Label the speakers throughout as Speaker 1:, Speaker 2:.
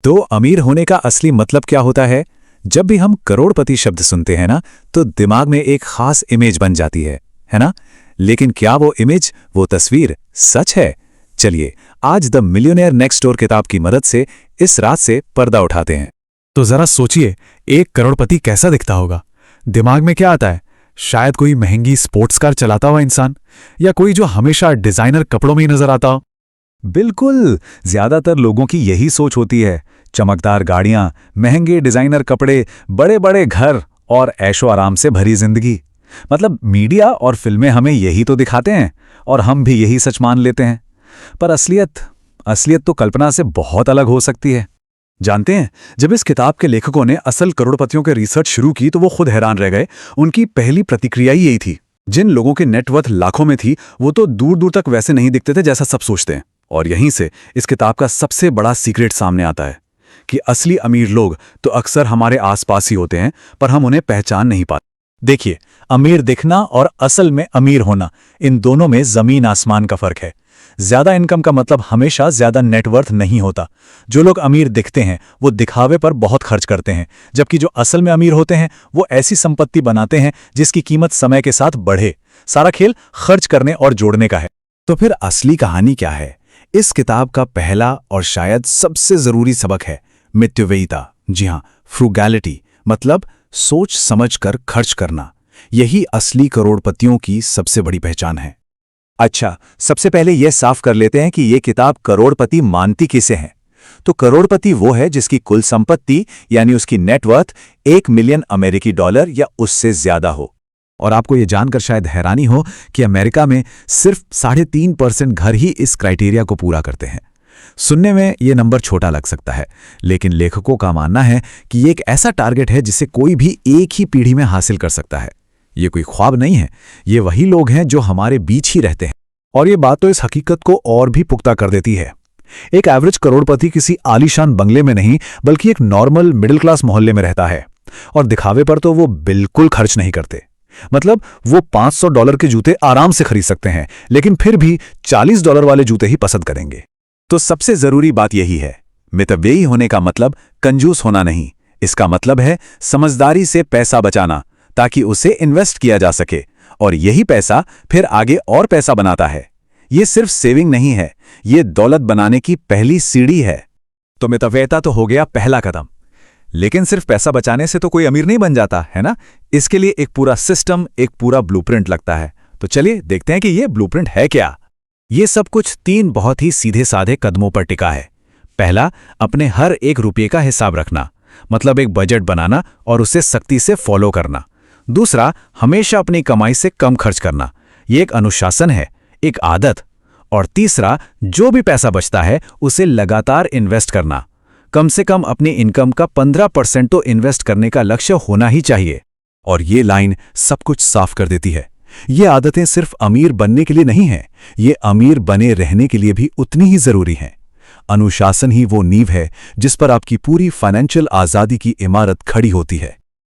Speaker 1: तो अमीर होने का असली मतलब क्या होता है? जब भी हम करोड़पति शब्द सुनते हैं ना, तो दिमाग में एक खास इमेज बन जाती है ना? लेकिन क्या वो इमेज, वो तस्वीर सच है? चलिए आज द मिलियनेयर नेक्स्ट डोर किताब की मदद से इस रात से पर्दा उठाते हैं।
Speaker 2: तो जरा सोचिए, एक करोड़पति कैसा दिखता होगा? दिमाग में क्या आता है? शायद कोई महंगी स्पोर्ट्स कार चलाता हुआ इंसान, या कोई जो हमेशा डिजाइनर कपड़ों में ही नजर आता हो।
Speaker 1: बिल्कुल, ज्यादातर लोगों की यही सोच होती है। चमकदार गाड़ियां, महंगे डिजाइनर कपड़े, बड़े बड़े घर और ऐशो आराम से भरी जिंदगी। मतलब मीडिया और फिल्में हमें यही तो दिखाते हैं और हम भी यही सच मान लेते हैं। पर असलियत तो कल्पना से बहुत अलग हो सकती है।
Speaker 2: जानते हैं, जब इस किताब के लेखकों ने असल करोड़पतियों के रिसर्च शुरू की तो वो खुद हैरान रह गए। उनकी पहली प्रतिक्रिया ही यही थी। जिन लोगों की नेटवर्थ लाखों में थी, वो तो दूर दूर तक वैसे नहीं दिखते थे जैसा सब सोचते हैं। और यहीं से इस किताब का सबसे बड़ा सीक्रेट सामने आता है कि असली अमीर लोग तो अक्सर हमारे आसपास ही होते हैं, पर हम उन्हें पहचान नहीं पाते।
Speaker 1: देखिए, अमीर दिखना और असल में अमीर होना, इन दोनों में जमीन आसमान का फर्क है। ज्यादा इनकम का मतलब हमेशा ज्यादा नेटवर्थ नहीं होता। जो लोग अमीर दिखते हैं वो दिखावे पर बहुत खर्च करते हैं, जबकि जो असल में अमीर होते हैं वो ऐसी संपत्ति बनाते हैं जिसकी कीमत समय के साथ बढ़े। सारा खेल खर्च करने और जोड़ने का है।
Speaker 2: तो फिर असली कहानी क्या है? इस किताब का पहला और शायद सबसे जरूरी सबक है मितव्ययिता। जी हां, फ्रूगैलिटी, मतलब सोच समझकर खर्च करना। यही असली करोड़पतियों की सबसे बड़ी पहचान है।
Speaker 1: अच्छा, सबसे पहले यह साफ कर लेते हैं कि यह किताब करोड़पति मानती किसे है। तो करोड़पति वो है जिसकी कुल संपत्ति यानी उसकी नेटवर्थ 1 मिलियन अमेरिकी डॉलर या उससे ज्यादा हो।
Speaker 2: और आपको यह जानकर शायद हैरानी हो कि अमेरिका में सिर्फ 3.5% घर ही इस क्राइटेरिया को पूरा करते हैं। सुनने में यह नंबर छोटा लग सकता है, लेकिन लेखकों का मानना है कि यह एक ऐसा टारगेट है जिसे कोई भी एक ही पीढ़ी में हासिल कर सकता है। ये कोई ख्वाब नहीं है, ये वही लोग हैं जो हमारे बीच ही रहते हैं। और ये बात तो इस हकीकत को और भी पुख्ता कर देती है। एक एवरेज करोड़पति किसी आलीशान बंगले में नहीं, बल्कि एक नॉर्मल मिडिल क्लास मोहल्ले में रहता है। और दिखावे पर तो वो बिल्कुल खर्च नहीं करते। मतलब वो $500 के जूते आराम से खरीद सकते हैं, लेकिन फिर भी $40 वाले जूते ही पसंद करेंगे।
Speaker 1: तो सबसे जरूरी बात यही है, मितव्ययी होने का मतलब कंजूस होना नहीं। इसका मतलब है समझदारी से पैसा बचाना ताकि उसे इन्वेस्ट किया जा सके, और यही पैसा फिर आगे और पैसा बनाता है। ये सिर्फ सेविंग नहीं है, ये दौलत बनाने की पहली सीढ़ी है।
Speaker 2: तो मितव्ययिता तो हो गया पहला कदम, लेकिन सिर्फ पैसा बचाने से तो कोई अमीर नहीं बन जाता है ना। इसके लिए एक पूरा सिस्टम, एक पूरा ब्लूप्रिंट लगता है। तो चलिए देखते हैं कि ये ब्लूप्रिंट है क्या।
Speaker 1: ये सब कुछ 3 बहुत ही सीधे साधे कदमों पर टिका है। पहला, अपने हर एक रुपये का हिसाब रखना, मतलब एक बजट बनाना और उसे सख्ती से फॉलो करना। दूसरा, हमेशा अपनी कमाई से कम खर्च करना। ये एक अनुशासन है, एक आदत। और तीसरा, जो भी पैसा बचता है उसे लगातार इन्वेस्ट करना। कम से कम अपनी इनकम का 15% तो इन्वेस्ट करने का लक्ष्य होना ही चाहिए।
Speaker 2: और ये लाइन सब कुछ साफ कर देती है। ये आदतें सिर्फ अमीर बनने के लिए नहीं हैं, ये अमीर बने रहने के लिए भी उतनी ही जरूरी हैं। अनुशासन ही वो नींव है जिस पर आपकी पूरी फाइनेंशियल आजादी की इमारत खड़ी होती है।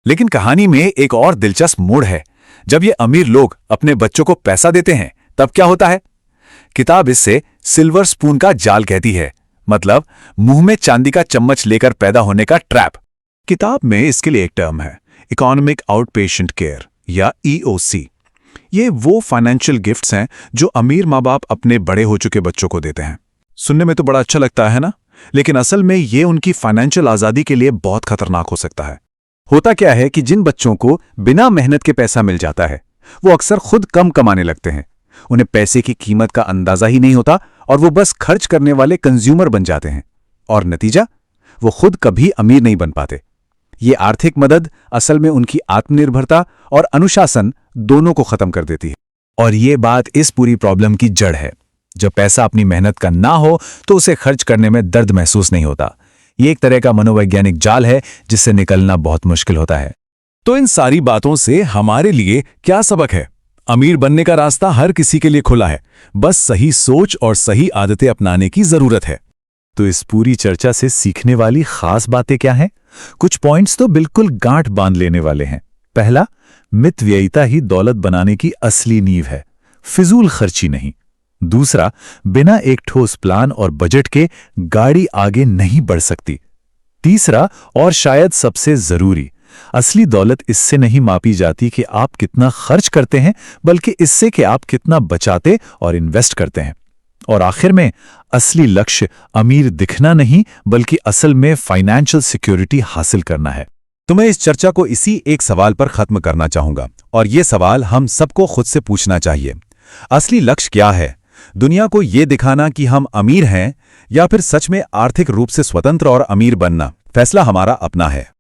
Speaker 1: लेकिन कहानी में एक और दिलचस्प मोड़ है। जब ये अमीर लोग अपने बच्चों को पैसा देते हैं तब क्या होता है? किताब इससे सिल्वर स्पून का जाल कहती है, मतलब मुंह में चांदी का चम्मच लेकर पैदा होने का ट्रैप। किताब में इसके लिए एक टर्म है, इकोनॉमिक आउटपेशेंट केयर या EOC। ये वो फाइनेंशियल गिफ्ट्स हैं जो अमीर माँ बाप अपने बड़े हो चुके बच्चों को देते हैं। सुनने में तो बड़ा अच्छा लगता है ना, लेकिन असल में ये उनकी फाइनेंशियल आजादी के लिए बहुत खतरनाक हो सकता है। होता क्या है कि जिन बच्चों को बिना मेहनत के पैसा मिल जाता है वो अक्सर खुद कम कमाने लगते हैं। उन्हें पैसे की कीमत का अंदाजा ही नहीं होता और वो बस खर्च करने वाले कंज्यूमर बन जाते हैं। और नतीजा, वो खुद कभी अमीर नहीं बन पाते। ये आर्थिक मदद असल में उनकी आत्मनिर्भरता और अनुशासन दोनों को खत्म कर देती है। और ये बात इस पूरी प्रॉब्लम की जड़ है। जब पैसा अपनी मेहनत का ना हो तो उसे खर्च करने में दर्द महसूस नहीं होता। ये एक तरह का मनोवैज्ञानिक जाल है जिससे निकलना बहुत मुश्किल होता है।
Speaker 2: तो इन सारी बातों से हमारे लिए क्या सबक है? अमीर बनने का रास्ता हर किसी के लिए खुला है, बस सही सोच और सही आदतें अपनाने की जरूरत है।
Speaker 1: तो इस पूरी चर्चा से सीखने वाली खास बातें क्या हैं? कुछ पॉइंट्स तो बिल्कुल गांठ बांध लेने वाले हैं। पहला, मितव्ययिता ही दौलत बनाने की असली नींव है, फिजूल खर्ची नहीं। दूसरा, बिना एक ठोस प्लान और बजट के गाड़ी आगे नहीं बढ़ सकती। तीसरा और शायद सबसे जरूरी, असली दौलत इससे नहीं मापी जाती कि आप कितना खर्च करते हैं, बल्कि इससे कि आप कितना बचाते और इन्वेस्ट करते हैं। और आखिर में असली लक्ष्य अमीर दिखना नहीं, बल्कि असल में फाइनेंशियल सिक्योरिटी हासिल करना है।
Speaker 2: तो मैं इस चर्चा को इसी एक सवाल पर खत्म करना चाहूंगा, और ये सवाल हम सबको खुद से पूछना चाहिए। असली लक्ष्य क्या है? दुनिया को ये दिखाना कि हम अमीर हैं, या फिर सच में आर्थिक रूप से स्वतंत्र और अमीर बनना? फैसला हमारा अपना है।